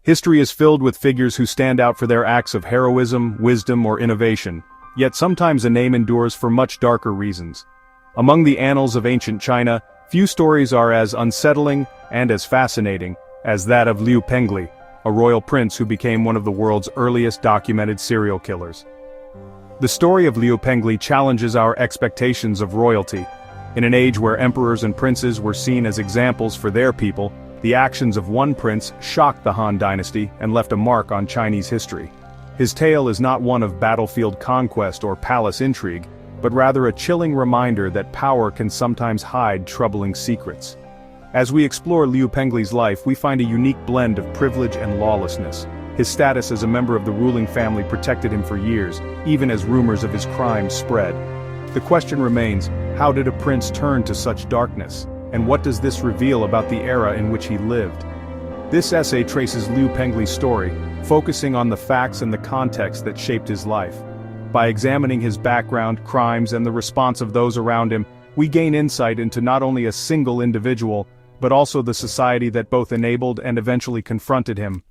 History is filled with figures who stand out for their acts of heroism, wisdom, or innovation, yet sometimes a name endures for much darker reasons. Among the annals of ancient China, few stories are as unsettling and as fascinating as that of Liu Pengli, a royal prince who became one of the world's earliest documented serial killers. The story of Liu Pengli challenges our expectations of royalty. In an age where emperors and princes were seen as examples for their people, the actions of one prince shocked the Han Dynasty and left a mark on Chinese history. His tale is not one of battlefield conquest or palace intrigue, but rather a chilling reminder that power can sometimes hide troubling secrets. As we explore Liu Pengli's life, we find a unique blend of privilege and lawlessness. His status as a member of the ruling family protected him for years, even as rumors of his crimes spread. The question remains, how did a prince turn to such darkness? And what does this reveal about the era in which he lived? This essay traces Liu Pengli's story, focusing on the facts and the context that shaped his life. By examining his background, crimes, and the response of those around him, we gain insight into not only a single individual, but also the society that both enabled and eventually confronted him.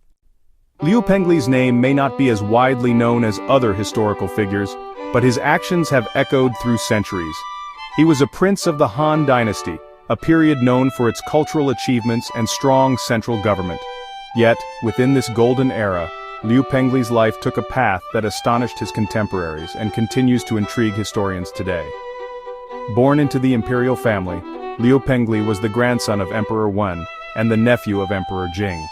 Liu Pengli's name may not be as widely known as other historical figures, but his actions have echoed through centuries. He was a prince of the Han Dynasty, a period known for its cultural achievements and strong central government. Yet, within this golden era, Liu Pengli's life took a path that astonished his contemporaries and continues to intrigue historians today. Born into the imperial family, Liu Pengli was the grandson of Emperor Wen and the nephew of Emperor Jing.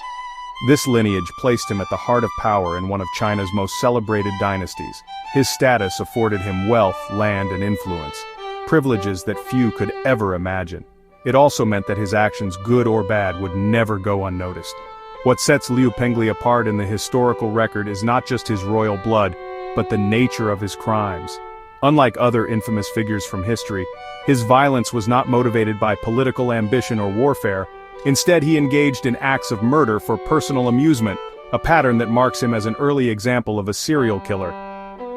This lineage placed him at the heart of power in one of China's most celebrated dynasties. His status afforded him wealth, land, and influence, privileges that few could ever imagine. It also meant that his actions, good or bad, would never go unnoticed. What sets Liu Pengli apart in the historical record is not just his royal blood, but the nature of his crimes. Unlike other infamous figures from history, his violence was not motivated by political ambition or warfare. Instead, he engaged in acts of murder for personal amusement, a pattern that marks him as an early example of a serial killer.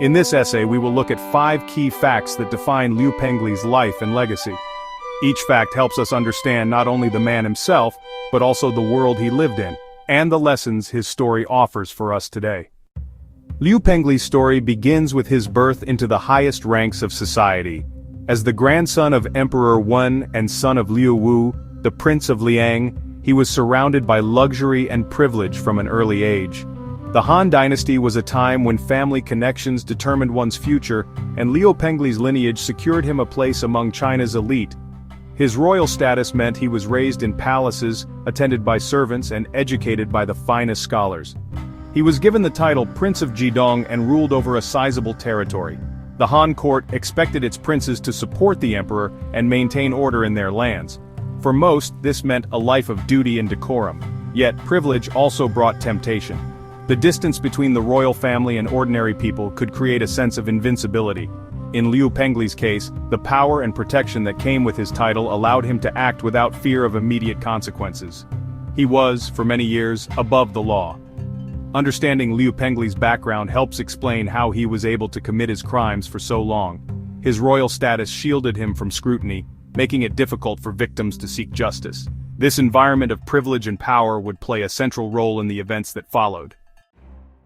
In this essay, we will look at 5 key facts that define Liu Pengli's life and legacy. Each fact helps us understand not only the man himself, but also the world he lived in, and the lessons his story offers for us today. Liu Pengli's story begins with his birth into the highest ranks of society. As the grandson of Emperor Wen and son of Liu Wu, the Prince of Liang, he was surrounded by luxury and privilege from an early age. The Han Dynasty was a time when family connections determined one's future, and Liu Pengli's lineage secured him a place among China's elite. His royal status meant he was raised in palaces, attended by servants, and educated by the finest scholars. He was given the title Prince of Jidong and ruled over a sizable territory. The Han court expected its princes to support the emperor and maintain order in their lands. For most, this meant a life of duty and decorum. Yet, privilege also brought temptation. The distance between the royal family and ordinary people could create a sense of invincibility. In Liu Pengli's case, the power and protection that came with his title allowed him to act without fear of immediate consequences. He was, for many years, above the law. Understanding Liu Pengli's background helps explain how he was able to commit his crimes for so long. His royal status shielded him from scrutiny, making it difficult for victims to seek justice. This environment of privilege and power would play a central role in the events that followed.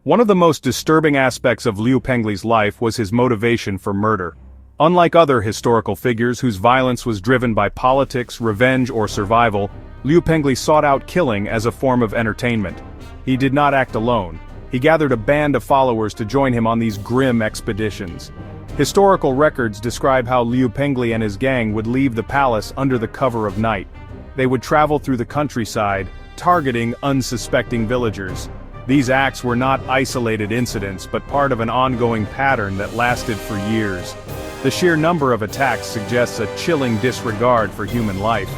One of the most disturbing aspects of Liu Pengli's life was his motivation for murder. Unlike other historical figures whose violence was driven by politics, revenge, or survival, Liu Pengli sought out killing as a form of entertainment. He did not act alone. He gathered a band of followers to join him on these grim expeditions. Historical records describe how Liu Pengli and his gang would leave the palace under the cover of night. They would travel through the countryside, targeting unsuspecting villagers. These acts were not isolated incidents, but part of an ongoing pattern that lasted for years. The sheer number of attacks suggests a chilling disregard for human life.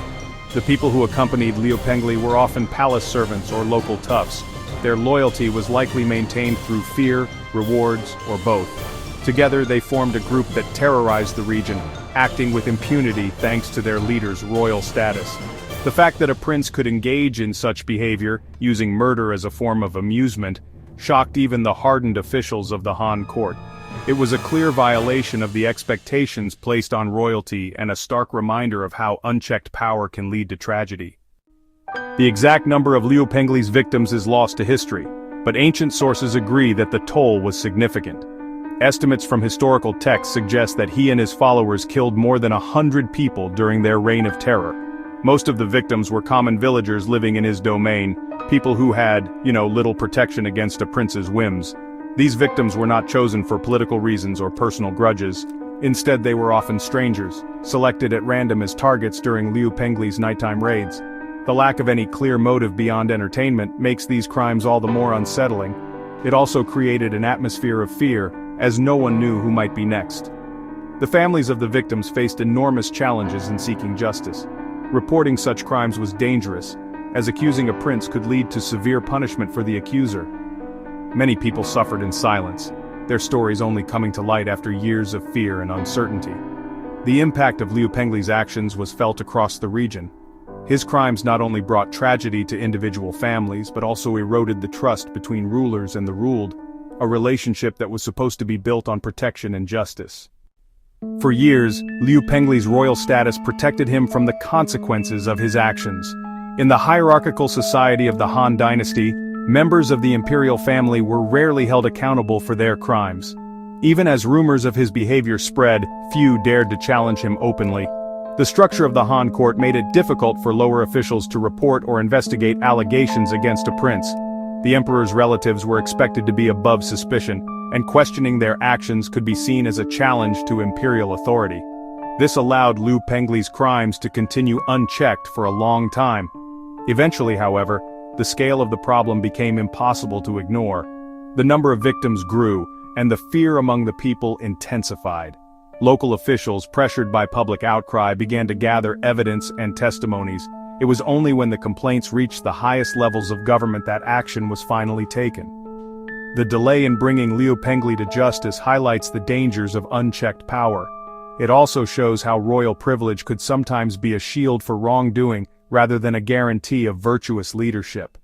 The people who accompanied Liu Pengli were often palace servants or local toughs. Their loyalty was likely maintained through fear, rewards, or both. Together they formed a group that terrorized the region, acting with impunity thanks to their leader's royal status. The fact that a prince could engage in such behavior, using murder as a form of amusement, shocked even the hardened officials of the Han court. It was a clear violation of the expectations placed on royalty and a stark reminder of how unchecked power can lead to tragedy. The exact number of Liu Pengli's victims is lost to history, but ancient sources agree that the toll was significant. Estimates from historical texts suggest that he and his followers killed more than 100 people during their reign of terror. Most of the victims were common villagers living in his domain, people who had, little protection against a prince's whims. These victims were not chosen for political reasons or personal grudges. Instead, they were often strangers, selected at random as targets during Liu Pengli's nighttime raids. The lack of any clear motive beyond entertainment makes these crimes all the more unsettling. It also created an atmosphere of fear, as no one knew who might be next. The families of the victims faced enormous challenges in seeking justice. Reporting such crimes was dangerous, as accusing a prince could lead to severe punishment for the accuser. Many people suffered in silence, their stories only coming to light after years of fear and uncertainty. The impact of Liu Pengli's actions was felt across the region. His crimes not only brought tragedy to individual families but also eroded the trust between rulers and the ruled, a relationship that was supposed to be built on protection and justice. For years, Liu Pengli's royal status protected him from the consequences of his actions. In the hierarchical society of the Han Dynasty, members of the imperial family were rarely held accountable for their crimes. Even as rumors of his behavior spread, few dared to challenge him openly. The structure of the Han court made it difficult for lower officials to report or investigate allegations against a prince. The emperor's relatives were expected to be above suspicion, and questioning their actions could be seen as a challenge to imperial authority. This allowed Liu Pengli's crimes to continue unchecked for a long time. Eventually, however, the scale of the problem became impossible to ignore. The number of victims grew, and the fear among the people intensified. Local officials, pressured by public outcry, began to gather evidence and testimonies. It was only when the complaints reached the highest levels of government that action was finally taken. The delay in bringing Liu Pengli to justice highlights the dangers of unchecked power. It also shows how royal privilege could sometimes be a shield for wrongdoing rather than a guarantee of virtuous leadership.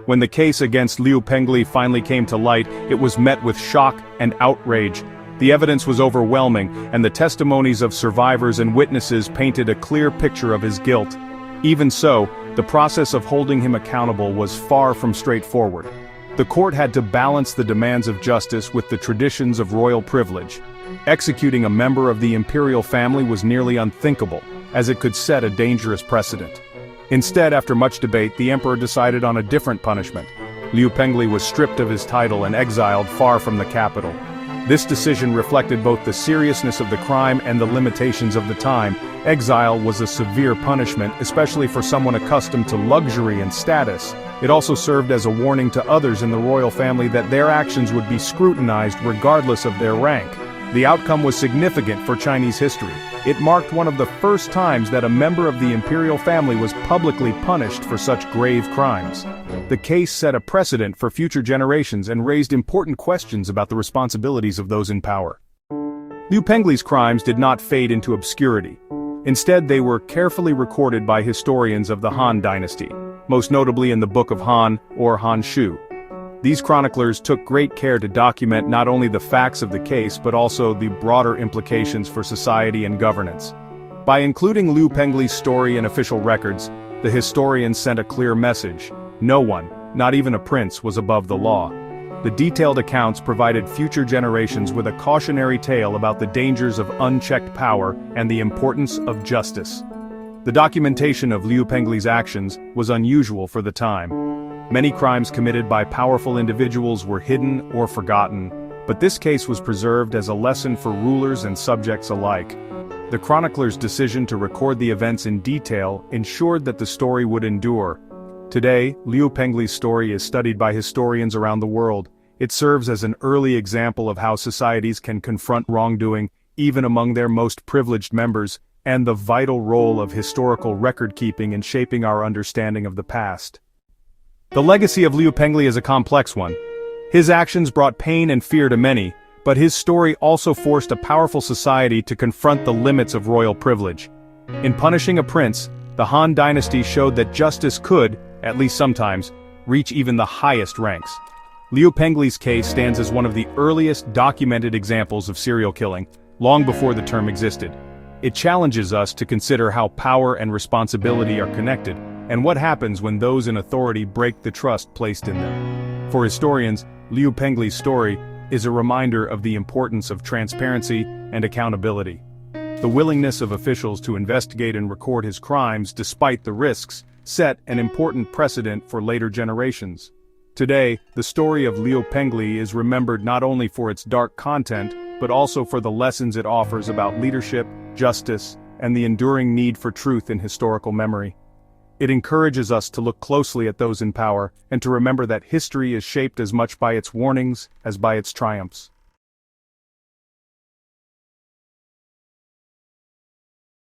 When the case against Liu Pengli finally came to light, it was met with shock and outrage. The evidence was overwhelming, and the testimonies of survivors and witnesses painted a clear picture of his guilt. Even so, the process of holding him accountable was far from straightforward. The court had to balance the demands of justice with the traditions of royal privilege. Executing a member of the imperial family was nearly unthinkable, as it could set a dangerous precedent. Instead, after much debate, the emperor decided on a different punishment. Liu Pengli was stripped of his title and exiled far from the capital. This decision reflected both the seriousness of the crime and the limitations of the time. Exile was a severe punishment, especially for someone accustomed to luxury and status. It also served as a warning to others in the royal family that their actions would be scrutinized regardless of their rank. The outcome was significant for Chinese history. It marked one of the first times that a member of the imperial family was publicly punished for such grave crimes. The case set a precedent for future generations and raised important questions about the responsibilities of those in power. Liu Pengli's crimes did not fade into obscurity. Instead, they were carefully recorded by historians of the Han Dynasty, most notably in the Book of Han, or Han Shu. These chroniclers took great care to document not only the facts of the case but also the broader implications for society and governance. By including Liu Pengli's story in official records, the historians sent a clear message: no one, not even a prince, was above the law. The detailed accounts provided future generations with a cautionary tale about the dangers of unchecked power and the importance of justice. The documentation of Liu Pengli's actions was unusual for the time. Many crimes committed by powerful individuals were hidden or forgotten, but this case was preserved as a lesson for rulers and subjects alike. The chronicler's decision to record the events in detail ensured that the story would endure. Today, Liu Pengli's story is studied by historians around the world. It serves as an early example of how societies can confront wrongdoing, even among their most privileged members, and the vital role of historical record-keeping in shaping our understanding of the past. The legacy of Liu Pengli is a complex one. His actions brought pain and fear to many, but his story also forced a powerful society to confront the limits of royal privilege. In punishing a prince, the Han Dynasty showed that justice could, at least sometimes, reach even the highest ranks. Liu Pengli's case stands as one of the earliest documented examples of serial killing, long before the term existed. It challenges us to consider how power and responsibility are connected, and what happens when those in authority break the trust placed in them. For historians, Liu Pengli's story is a reminder of the importance of transparency and accountability. The willingness of officials to investigate and record his crimes despite the risks set an important precedent for later generations. Today, the story of Liu Pengli is remembered not only for its dark content, but also for the lessons it offers about leadership, justice, and the enduring need for truth in historical memory. It encourages us to look closely at those in power and to remember that history is shaped as much by its warnings as by its triumphs.